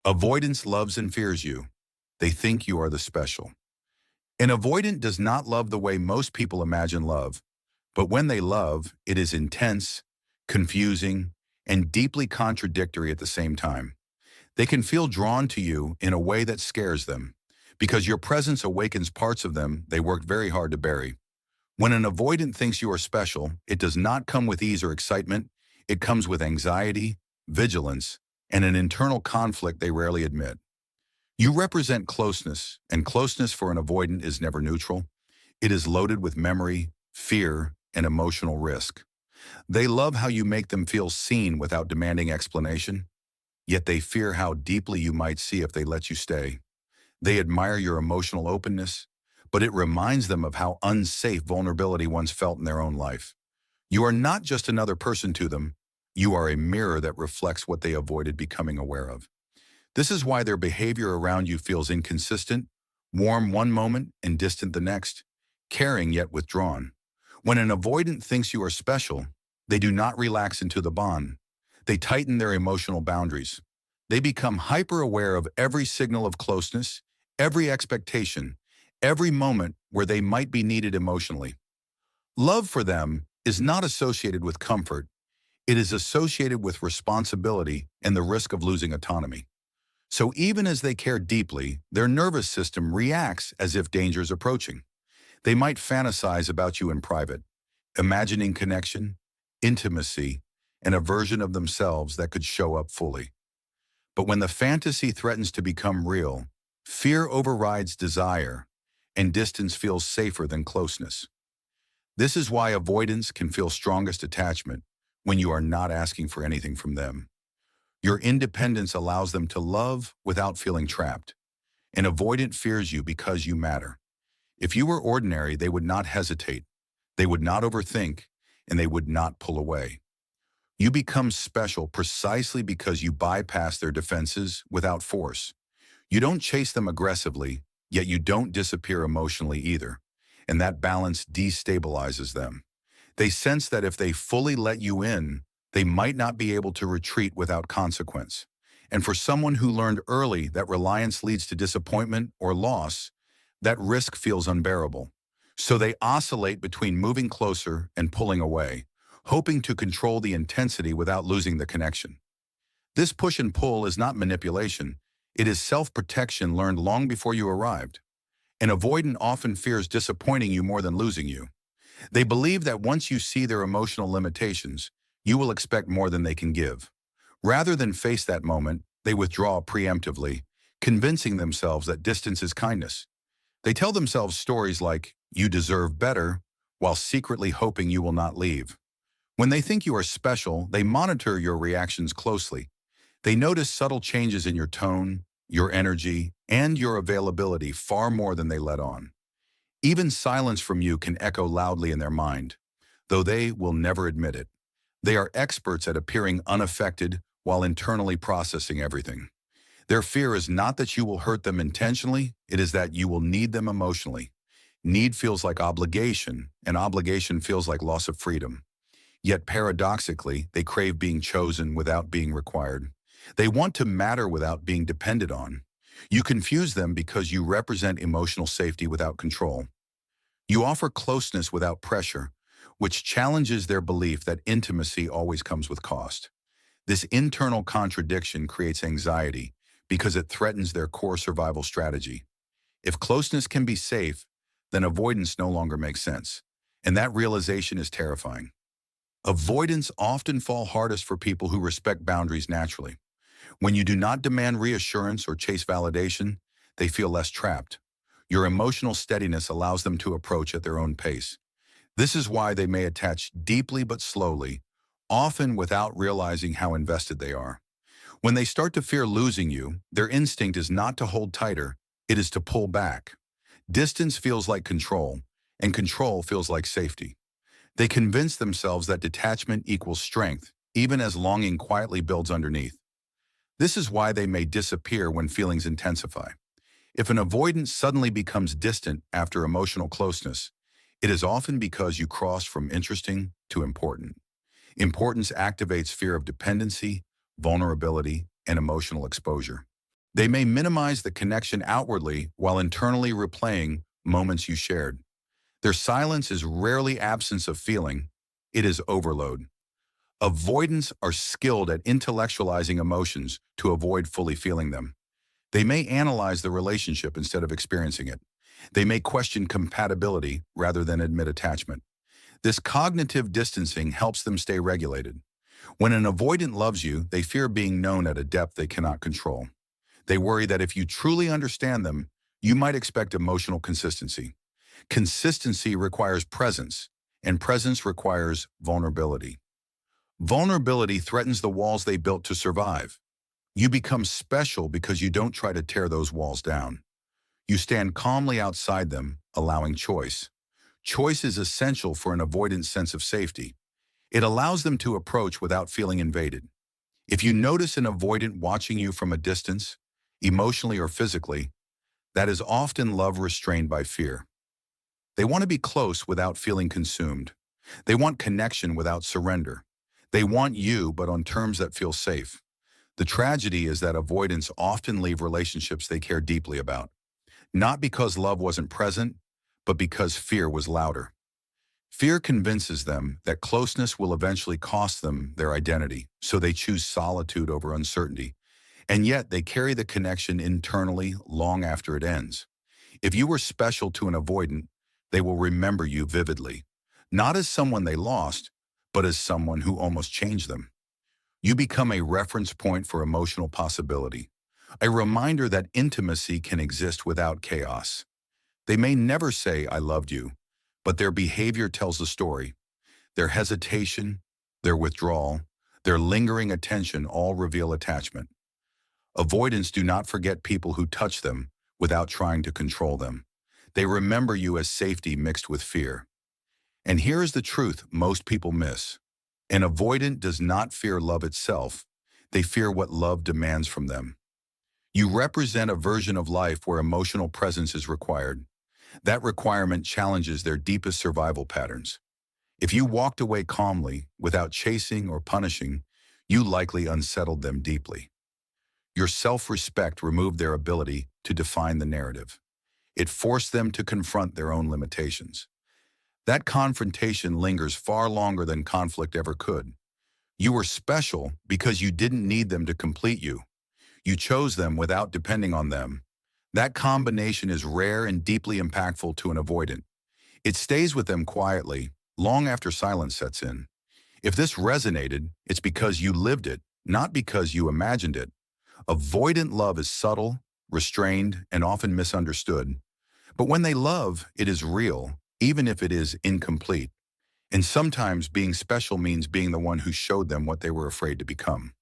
Avoidance loves and fears you. They think you are the special. An avoidant does not love the way most people imagine love, but when they love, it is intense, confusing, and deeply contradictory at the same time. They can feel drawn to you in a way that scares them, because your presence awakens parts of them they worked very hard to bury. When an avoidant thinks you are special, it does not come with ease or excitement. It comes with anxiety, vigilance, and an internal conflict they rarely admit. You represent closeness, and closeness for an avoidant is never neutral. It is loaded with memory, fear, and emotional risk. They love how you make them feel seen without demanding explanation, yet they fear how deeply you might see if they let you stay. They admire your emotional openness, but it reminds them of how unsafe vulnerability once felt in their own life. You are not just another person to them, you are a mirror that reflects what they avoided becoming aware of. This is why their behavior around you feels inconsistent, warm one moment and distant the next, caring yet withdrawn. When an avoidant thinks you are special, they do not relax into the bond. They tighten their emotional boundaries. They become hyper-aware of every signal of closeness, every expectation, every moment where they might be needed emotionally. Love for them is not associated with comfort. It is associated with responsibility and the risk of losing autonomy. So even as they care deeply, their nervous system reacts as if danger is approaching. They might fantasize about you in private, imagining connection, intimacy, and a version of themselves that could show up fully. But when the fantasy threatens to become real, fear overrides desire, and distance feels safer than closeness. This is why avoidance can feel strongest attachment when you are not asking for anything from them. Your independence allows them to love without feeling trapped. An avoidant fears you because you matter. If you were ordinary, they would not hesitate, they would not overthink, and they would not pull away. You become special precisely because you bypass their defenses without force. You don't chase them aggressively, yet you don't disappear emotionally either, and that balance destabilizes them. They sense that if they fully let you in, they might not be able to retreat without consequence. And for someone who learned early that reliance leads to disappointment or loss, that risk feels unbearable. So they oscillate between moving closer and pulling away, hoping to control the intensity without losing the connection. This push and pull is not manipulation. It is self-protection learned long before you arrived. An avoidant often fears disappointing you more than losing you. They believe that once you see their emotional limitations, you will expect more than they can give. Rather than face that moment, they withdraw preemptively, convincing themselves that distance is kindness. They tell themselves stories like, "You deserve better," while secretly hoping you will not leave. When they think you are special, they monitor your reactions closely. They notice subtle changes in your tone, your energy, and your availability far more than they let on. Even silence from you can echo loudly in their mind, though they will never admit it. They are experts at appearing unaffected while internally processing everything. Their fear is not that you will hurt them intentionally, it is that you will need them emotionally. Need feels like obligation, and obligation feels like loss of freedom. Yet paradoxically, they crave being chosen without being required. They want to matter without being depended on. You confuse them because you represent emotional safety without control. You offer closeness without pressure, which challenges their belief that intimacy always comes with cost. This internal contradiction creates anxiety because it threatens their core survival strategy. If closeness can be safe, then avoidance no longer makes sense, and that realization is terrifying. Avoidance often fall hardest for people who respect boundaries naturally. When you do not demand reassurance or chase validation, they feel less trapped. Your emotional steadiness allows them to approach at their own pace. This is why they may attach deeply but slowly, often without realizing how invested they are. When they start to fear losing you, their instinct is not to hold tighter, it is to pull back. Distance feels like control, and control feels like safety. They convince themselves that detachment equals strength, even as longing quietly builds underneath. This is why they may disappear when feelings intensify. If an avoidance suddenly becomes distant after emotional closeness, it is often because you cross from interesting to important. Importance activates fear of dependency, vulnerability, and emotional exposure. They may minimize the connection outwardly while internally replaying moments you shared. Their silence is rarely absence of feeling, it is overload. Avoidants are skilled at intellectualizing emotions to avoid fully feeling them. They may analyze the relationship instead of experiencing it. They may question compatibility rather than admit attachment. This cognitive distancing helps them stay regulated. When an avoidant loves you, they fear being known at a depth they cannot control. They worry that if you truly understand them, you might expect emotional consistency. Consistency requires presence, and presence requires vulnerability. Vulnerability threatens the walls they built to survive. You become special because you don't try to tear those walls down. You stand calmly outside them, allowing choice. Choice is essential for an avoidant sense of safety. It allows them to approach without feeling invaded. If you notice an avoidant watching you from a distance, emotionally or physically, that is often love restrained by fear. They want to be close without feeling consumed. They want connection without surrender. They want you, but on terms that feel safe. The tragedy is that avoidants often leave relationships they care deeply about, not because love wasn't present, but because fear was louder. Fear convinces them that closeness will eventually cost them their identity, so they choose solitude over uncertainty. And yet they carry the connection internally long after it ends. If you were special to an avoidant, they will remember you vividly, not as someone they lost, but as someone who almost changed them. You become a reference point for emotional possibility, a reminder that intimacy can exist without chaos. They may never say, "I loved you," but their behavior tells the story. Their hesitation, their withdrawal, their lingering attention all reveal attachment. Avoidants do not forget people who touch them without trying to control them. They remember you as safety mixed with fear. And here is the truth most people miss. An avoidant does not fear love itself. They fear what love demands from them. You represent a version of life where emotional presence is required. That requirement challenges their deepest survival patterns. If you walked away calmly, without chasing or punishing, you likely unsettled them deeply. Your self-respect removed their ability to define the narrative. It forced them to confront their own limitations. That confrontation lingers far longer than conflict ever could. You were special because you didn't need them to complete you. You chose them without depending on them. That combination is rare and deeply impactful to an avoidant. It stays with them quietly, long after silence sets in. If this resonated, it's because you lived it, not because you imagined it. Avoidant love is subtle, restrained, and often misunderstood. But when they love, it is real, even if it is incomplete. And sometimes being special means being the one who showed them what they were afraid to become.